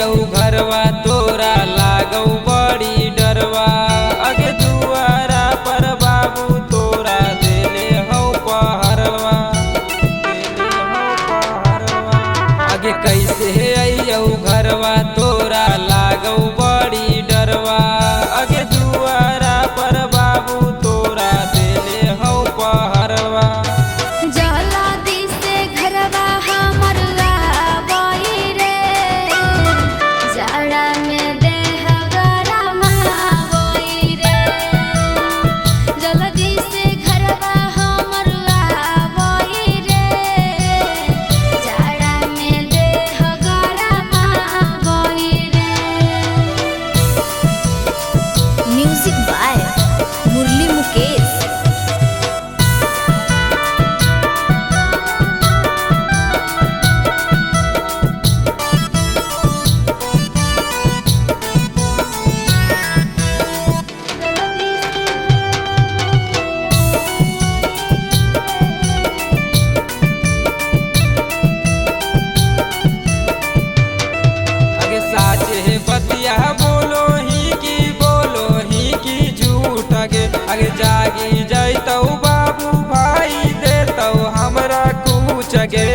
अयौ घरवा तोरा लागौ बड़ी डरवा। आगे दुआरा पर बाबू तोरा देले हौ पहरवा, आगे कैसे अयौ घरवा तोरा लागौ बड़ी डरवा। आगे दुआरा पर बाबू तोरा देले हौ पहरवा। म्यूजिक बाय मुरली मुकेश। आगे साचे बतिया बोलो ही की झूठ। आगे जागी जैतौ बाबू भाई देतौ हमरा कुछ गे।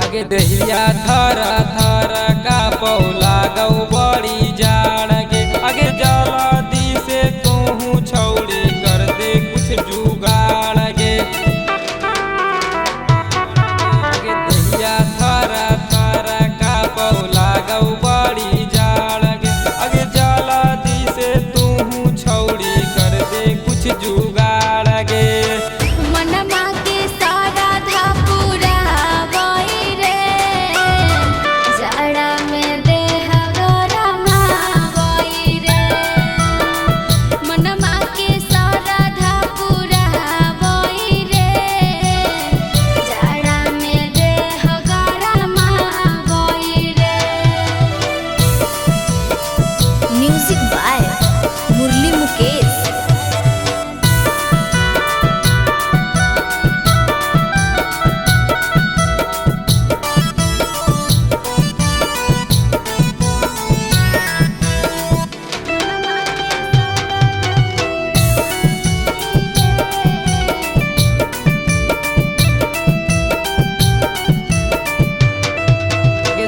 आगे दहिया थर थर का पौला गौ बड़ी जाड़ गे। आगे जल्दी से तू छौड़ी कर दे कुछ जुगाड़ गे। आगे दहिया थर थर का पौला गौ बड़ी जाड़ गे। आगे जल्दी से तू छौड़ी कर दे कुछ जुगाड़ गे। म्यूजिक बाय मुरली मुकेश।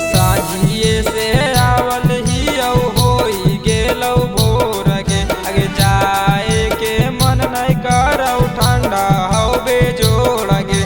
साझिए से आवल ही होई गेलौ भोर गे। आगे जाए के मन नहीं करौ ठंडा हौ बेजोड़ गे।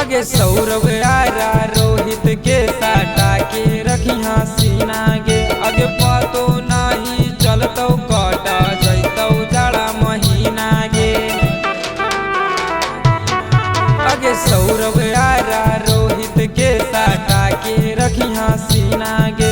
आगे सौरभ आरा रोहित के साटा के रखी सीना गे। आगे पतो नहीं चलतौ कटा जैतौ जाड़ा महीना गे। आगे सौरभ आरा रोहित के साटा के रखी सीना गे।